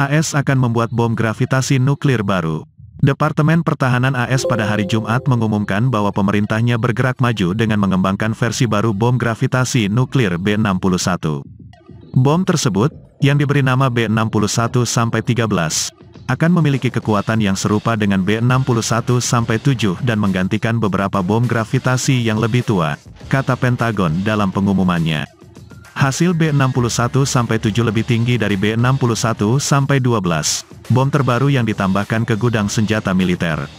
AS akan membuat bom gravitasi nuklir baru. Departemen Pertahanan AS pada hari Jumat mengumumkan bahwa pemerintahnya bergerak maju dengan mengembangkan versi baru bom gravitasi nuklir B-61. Bom tersebut, yang diberi nama B-61-13, akan memiliki kekuatan yang serupa dengan B-61-7 dan menggantikan beberapa bom gravitasi yang lebih tua, kata Pentagon dalam pengumumannya. Hasil B-61-7 lebih tinggi dari B-61-12, bom terbaru yang ditambahkan ke gudang senjata militer.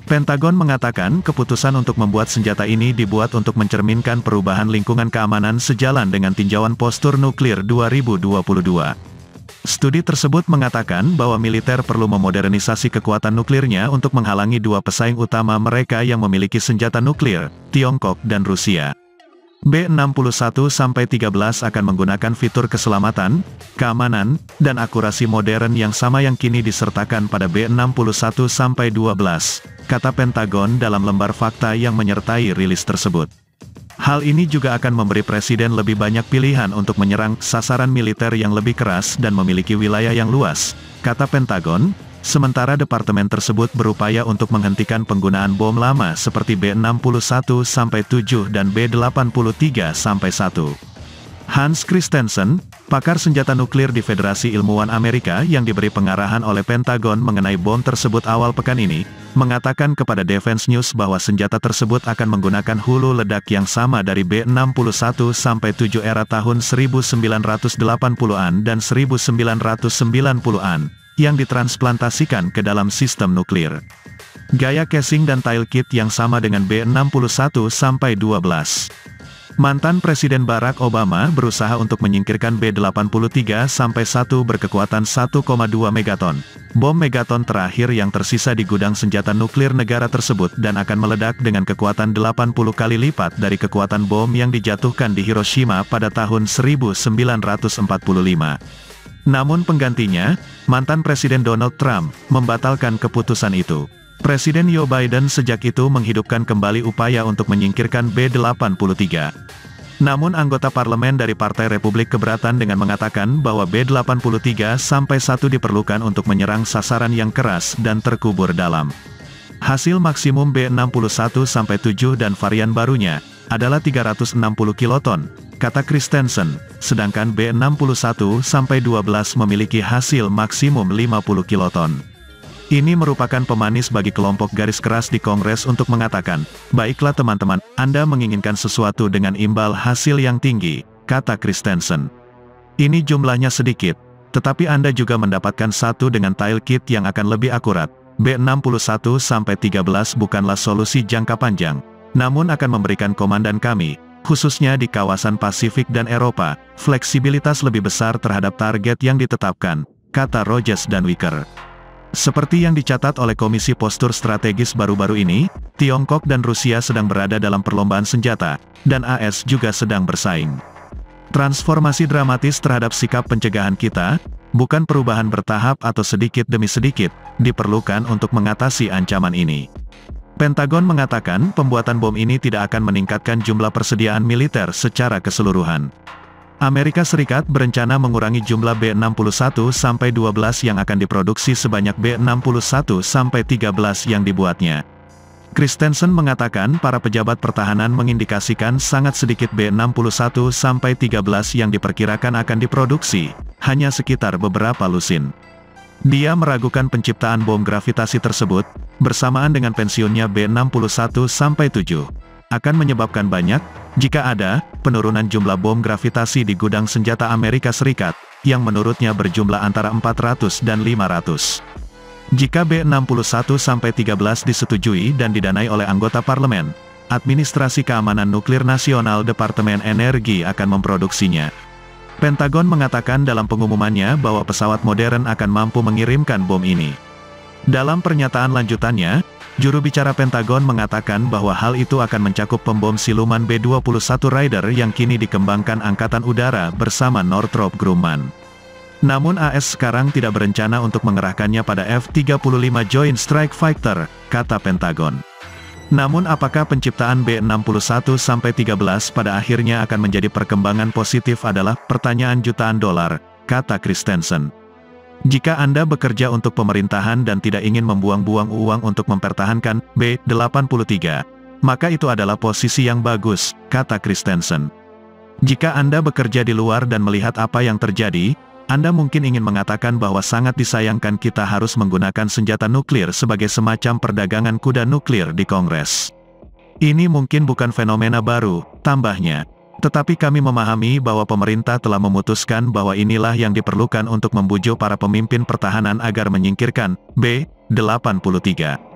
Pentagon mengatakan keputusan untuk membuat senjata ini dibuat untuk mencerminkan perubahan lingkungan keamanan sejalan dengan tinjauan postur nuklir 2022. Studi tersebut mengatakan bahwa militer perlu memodernisasi kekuatan nuklirnya untuk menghalangi dua pesaing utama mereka yang memiliki senjata nuklir, Tiongkok dan Rusia. B-61-13 akan menggunakan fitur keselamatan, keamanan, dan akurasi modern yang sama yang kini disertakan pada B-61-12, kata Pentagon dalam lembar fakta yang menyertai rilis tersebut. Hal ini juga akan memberi Presiden lebih banyak pilihan untuk menyerang sasaran militer yang lebih keras dan memiliki wilayah yang luas, kata Pentagon, sementara departemen tersebut berupaya untuk menghentikan penggunaan bom lama seperti B-61-7 dan B-83-1. Hans Christensen, pakar senjata nuklir di Federasi Ilmuwan Amerika yang diberi pengarahan oleh Pentagon mengenai bom tersebut awal pekan ini, mengatakan kepada Defense News bahwa senjata tersebut akan menggunakan hulu ledak yang sama dari B-61-7 era tahun 1980-an dan 1990-an, yang ditransplantasikan ke dalam sistem nuklir. Gaya casing dan tail kit yang sama dengan B-61-12. Mantan Presiden Barack Obama berusaha untuk menyingkirkan B-83-1 berkekuatan 1,2 megaton. Bom megaton terakhir yang tersisa di gudang senjata nuklir negara tersebut dan akan meledak dengan kekuatan 80 kali lipat dari kekuatan bom yang dijatuhkan di Hiroshima pada tahun 1945. Namun penggantinya, mantan Presiden Donald Trump, membatalkan keputusan itu. Presiden Joe Biden sejak itu menghidupkan kembali upaya untuk menyingkirkan B-83. Namun anggota parlemen dari Partai Republik keberatan dengan mengatakan bahwa B-83-1 diperlukan untuk menyerang sasaran yang keras dan terkubur dalam. Hasil maksimum B-61-7 dan varian barunya adalah 360 kiloton, kata Christensen, sedangkan B-61-12 memiliki hasil maksimum 50 kiloton. Ini merupakan pemanis bagi kelompok garis keras di Kongres untuk mengatakan, baiklah teman-teman, Anda menginginkan sesuatu dengan imbal hasil yang tinggi, kata Christensen. Ini jumlahnya sedikit, tetapi Anda juga mendapatkan satu dengan tail kit yang akan lebih akurat. B-61-13 bukanlah solusi jangka panjang, namun akan memberikan komandan kami, khususnya di kawasan Pasifik dan Eropa, fleksibilitas lebih besar terhadap target yang ditetapkan, kata Rogers dan Wicker. Seperti yang dicatat oleh Komisi Postur Strategis baru-baru ini, Tiongkok dan Rusia sedang berada dalam perlombaan senjata, dan AS juga sedang bersaing. Transformasi dramatis terhadap sikap pencegahan kita, bukan perubahan bertahap atau sedikit demi sedikit, diperlukan untuk mengatasi ancaman ini. Pentagon mengatakan pembuatan bom ini tidak akan meningkatkan jumlah persediaan militer secara keseluruhan. Amerika Serikat berencana mengurangi jumlah B-61-12 yang akan diproduksi sebanyak B-61-13 yang dibuatnya. Christensen mengatakan para pejabat pertahanan mengindikasikan sangat sedikit B-61-13 yang diperkirakan akan diproduksi, hanya sekitar beberapa lusin. Dia meragukan penciptaan bom gravitasi tersebut, bersamaan dengan pensiunnya B-61-7, akan menyebabkan banyak, jika ada, penurunan jumlah bom gravitasi di gudang senjata Amerika Serikat, yang menurutnya berjumlah antara 400 dan 500. Jika B-61-13 disetujui dan didanai oleh anggota parlemen, Administrasi Keamanan Nuklir Nasional Departemen Energi akan memproduksinya. Pentagon mengatakan dalam pengumumannya bahwa pesawat modern akan mampu mengirimkan bom ini. Dalam pernyataan lanjutannya, juru bicara Pentagon mengatakan bahwa hal itu akan mencakup pembom siluman B-21 Raider yang kini dikembangkan Angkatan Udara bersama Northrop Grumman. Namun AS sekarang tidak berencana untuk mengerahkannya pada F-35 Joint Strike Fighter, kata Pentagon. Namun apakah penciptaan B-61-13 pada akhirnya akan menjadi perkembangan positif adalah pertanyaan jutaan dolar, kata Christensen. Jika Anda bekerja untuk pemerintahan dan tidak ingin membuang-buang uang untuk mempertahankan B83, maka itu adalah posisi yang bagus, kata Christensen. Jika Anda bekerja di luar dan melihat apa yang terjadi, Anda mungkin ingin mengatakan bahwa sangat disayangkan kita harus menggunakan senjata nuklir sebagai semacam perdagangan kuda nuklir di Kongres. Ini mungkin bukan fenomena baru, tambahnya. Tetapi kami memahami bahwa pemerintah telah memutuskan bahwa inilah yang diperlukan untuk membujuk para pemimpin pertahanan agar menyingkirkan B83.